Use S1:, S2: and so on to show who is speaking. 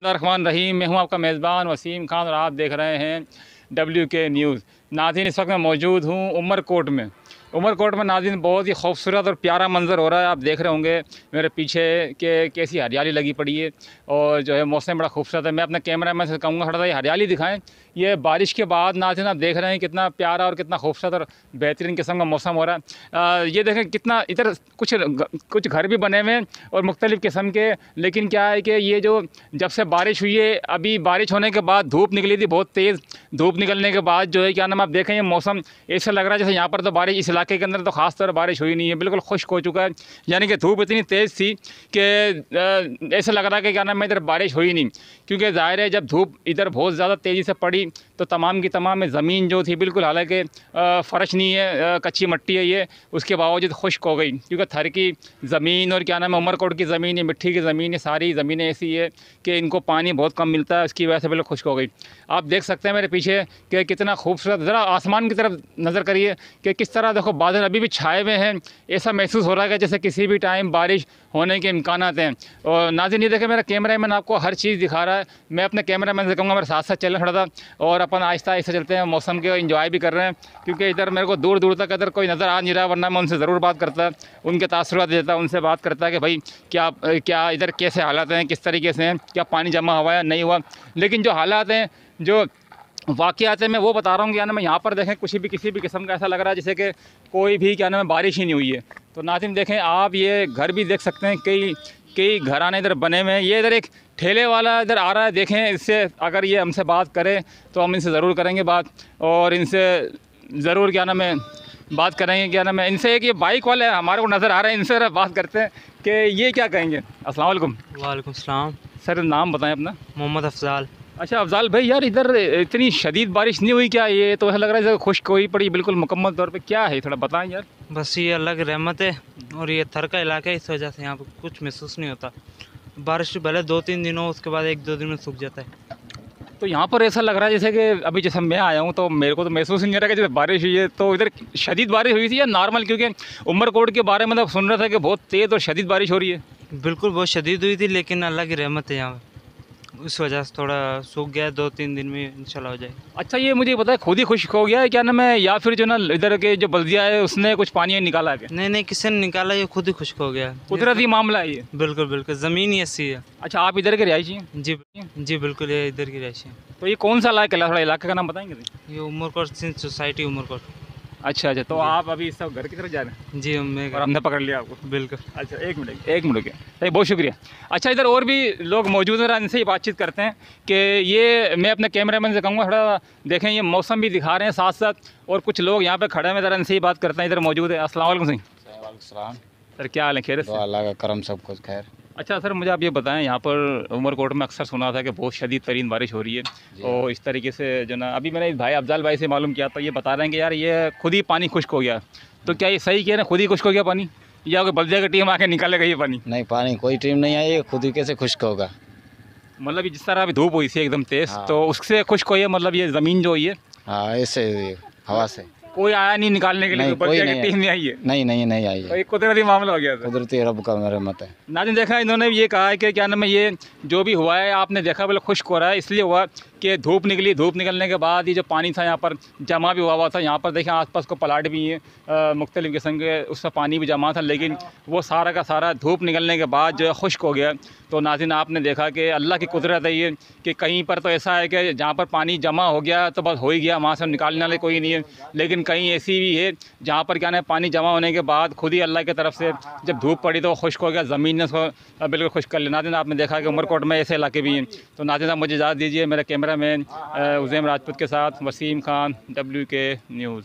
S1: रहमान रहीम। मैं हूं आपका मेज़बान वसीम खान और आप देख रहे हैं WK न्यूज़। नाज़रीन, इस वक्त मैं मौजूद हूं उमरकोट में। उमरकोट में नाज़रीन बहुत ही खूबसूरत और प्यारा मंज़र हो रहा है। आप देख रहे होंगे मेरे पीछे के कैसी हरियाली लगी पड़ी है और जो है मौसम बड़ा खूबसूरत है। मैं अपने कैमरामैन से कहूँगा थोड़ा सा ये हरियाली दिखाएं। ये बारिश के बाद नाज़रीन आप देख रहे हैं कितना प्यारा और कितना खूबसूरत और बेहतरीन किस्म का मौसम हो रहा है। ये देखें कितना इधर कुछ घर भी बने हुए हैं और मुख्तलिफ़ किस्म के। लेकिन क्या है कि ये जो जब से बारिश हुई है, अभी बारिश होने के बाद धूप निकली थी, बहुत तेज़ धूप निकलने के बाद जो है क्या नाम आप देखें ये मौसम ऐसा लग रहा है जैसे यहाँ पर तो बारिश, इस इलाके के अंदर तो ख़ास तौर बारिश हुई नहीं है, बिल्कुल खुश्क हो चुका है। यानी कि धूप इतनी तेज़ थी कि ऐसा लग रहा है कि क्या नाम है इधर बारिश हुई नहीं, क्योंकि ज़ाहिर है जब धूप इधर बहुत ज़्यादा तेज़ी से पड़ी तो तमाम की तमाम ज़मीन जो थी बिल्कुल, हालांकि फ़र्श नहीं है, कच्ची मिट्टी है ये, उसके बावजूद खुश्क हो गई, क्योंकि थर की ज़मीन और क्या नाम है उमरकोट की ज़मीन, ये मिट्टी की ज़मीन है, सारी ज़मीनें ऐसी है कि इनको पानी बहुत कम मिलता है, उसकी वजह से बिल्कुल खुश्क हो गई। आप देख सकते हैं मेरे पीछे कि कितना खूबसूरत, ज़रा आसमान की तरफ नज़र करिए कि किस तरह देखो बादल अभी भी छाए हुए हैं। ऐसा महसूस हो रहा है कि जैसे किसी भी टाइम बारिश होने के इम्कानात हैं। और नाज़रीन ये देखें मेरा कैमरामैन आपको हर चीज़ दिखा रहा है। मैं अपने कैमरामैन से कहूँगा मेरे साथ साथ चलें थोड़ा सा, और अपन आहिस्ता आहिस्ता चलते हैं, मौसम के इंजॉय भी कर रहे हैं, क्योंकि इधर मेरे को दूर दूर तक इधर कोई नज़र आ नहीं रहा, वरना मैं उनसे ज़रूर बात करता, उनके तासुरात देता, उनसे बात करता कि भाई क्या इधर कैसे हालात हैं, किस तरीके से हैं, क्या पानी जमा हुआ है नहीं हुआ। लेकिन जो हालात हैं, जो वाक़यात है, मैं वो बता रहा हूँ। क्या नाम है यहाँ पर देखें किसी भी किस्म का ऐसा लग रहा है जैसे कि कोई भी क्या नाम है बारिश ही नहीं हुई है। तो नाज़रीन देखें आप, ये घर भी देख सकते हैं, कई घराने इधर बने हुए हैं। ये इधर एक ठेले वाला इधर आ रहा है, देखें इससे अगर ये हमसे बात करें तो हम इनसे ज़रूर करेंगे बात, और इनसे ज़रूर क्या नाम है बात करेंगे। क्या नाम है इनसे, एक ये बाइक वाले हमारे को नज़र आ रहे हैं, इनसे ज़रा बात करते हैं कि ये क्या कहेंगे। अस्सलाम वालेकुम।
S2: वालेकुम सलाम।
S1: सर नाम बताएं अपना।
S2: मोहम्मद अफजाल।
S1: अच्छा अफजाल भाई, यार इधर इतनी शदीद बारिश नहीं हुई क्या? ये तो ऐसा लग रहा है जैसे खुश्क हुई पड़ी बिल्कुल मुकम्मल तौर पे, क्या है थोड़ा बताएं यार।
S2: बस ये अल्लाह की रहमत है, और ये थर का इलाका है, इस वजह से यहाँ पर कुछ महसूस नहीं होता। बारिश भले 2-3 दिन हो, उसके बाद 1-2 दिन में सूख जाता है।
S1: तो यहाँ पर ऐसा लग रहा है जैसे कि अभी जैसे मैं आया हूँ तो मेरे को तो महसूस नहीं हो रहा कि जैसे बारिश हुई है। तो इधर शदीद बारिश हुई थी या नॉर्मल? क्योंकि उमरकोट के बारे में तो सुन रहा था कि बहुत तेज़ और शदीद बारिश हो रही है।
S2: बिल्कुल बहुत शदीद हुई थी, लेकिन अल्लाह की रहमत है यहाँ, इस वजह से थोड़ा सूख गया। 2-3 दिन में इंशाल्लाह हो जाए।
S1: अच्छा ये मुझे पता है खुद ही खुश्क हो गया है क्या नाम है, या फिर जो ना इधर के जो बल्दिया है उसने कुछ पानी निकाला है?
S2: नहीं, किसी ने निकाला, ये खुद ही खुश्क हो गया।
S1: कुदरती मामला है ये।
S2: बिल्कुल ज़मीन ही ऐसी है।
S1: अच्छा आप इधर के रिहायशी हैं?
S2: जी बिल्कुल, ये इधर की रहायशी है।
S1: तो ये कौन सा इलाका है, थोड़ा इलाके का नाम बताएंगे?
S2: ये उमरकोट सिंध सोसाइटी उमरकोट।
S1: अच्छा, तो आप अभी इस सब घर की तरफ जा रहे हैं?
S2: जी मैं,
S1: और हमने पकड़ लिया आपको।
S2: बिल्कुल।
S1: अच्छा एक मिनट के बहुत शुक्रिया। अच्छा इधर और भी लोग मौजूद हैं, इनसे ही बातचीत करते हैं कि ये, मैं अपने कैमरामैन से कहूँगा थोड़ा देखें, ये मौसम भी दिखा रहे हैं साथ साथ, और कुछ लोग यहाँ पे खड़े हैं, ज़रा इनसे ही बात करते हैं। इधर मौजूद है। अस्सलाम वालेकुम सही। सर क्या हाल है, खैर?
S3: अल्लाह का करम, सब कुछ खैर।
S1: अच्छा सर मुझे आप ये बताएं, यहाँ पर उमरकोट में अक्सर सुना था कि बहुत शदीद तरीन बारिश हो रही है, और इस तरीके से जो ना अभी मैंने इस भाई अफजाल भाई से मालूम किया तो ये बता रहे हैं कि यार ये खुद ही पानी खुश्क हो गया। तो क्या ये सही कह रहे हैं, खुद ही खुश्क हो गया पानी, या कोई बल्दिया की टीम आके निकालेगा ये पानी?
S3: नहीं, पानी कोई टीम नहीं आई है, खुद ही कैसे खुश्क होगा।
S1: मतलब जिस तरह अभी धूप हुई थी एकदम तेज़,
S3: हाँ।
S1: तो उससे खुश्क हुई है, मतलब ये ज़मीन जो हुई है।
S3: हाँ ऐसे हवा से।
S1: कोई आया नहीं निकालने के लिए?
S3: नहीं,
S1: कोई बल्दिया
S3: कोई
S1: की
S3: नहीं
S1: टीम नहीं आई है?
S3: नहीं आई
S1: तो
S3: है।
S1: एक कुदरती मामला हो गया था।
S3: कुदरती रब का मेरा मत है।
S1: नाज़रीन देखा, इन्होंने ये कहा है कि क्या नाम है, ये जो भी हुआ है आपने देखा बिल्कुल खुश्क हो रहा है, इसलिए हुआ कि धूप निकली, धूप निकलने के बाद ये जो पानी था यहाँ पर जमा भी हुआ था। यहाँ पर देखें आसपास को प्लाट भी हैं मुख्तलिफ़ किस्म के, उसमें पानी भी जमा था, लेकिन वो सारा का सारा धूप निकलने के बाद जो है खुश्क हो गया। तो नाज़रीन आपने देखा कि अल्लाह की कुदरत है ये, कि कहीं पर तो ऐसा है कि जहाँ पर पानी जमा हो गया तो बस हो ही गया, वहाँ से निकालने वाले कोई नहीं है। लेकिन कहीं ऐसी भी है जहाँ पर क्या ना पानी जमा होने के बाद खुद ही अल्लाह की तरफ से जब धूप पड़ी तो खुश्क हो गया, ज़मीन ने उसको बिल्कुल खुश्क कर लिया। नाज़रीन आपने देखा कि उमरकोट में ऐसे इलाके भी हैं। तो नाज़रीन आप मुझे इजाज़त दीजिए, मेरा कैमरामैन उज़ैम राजपूत के साथ वसीम खान, WK न्यूज़।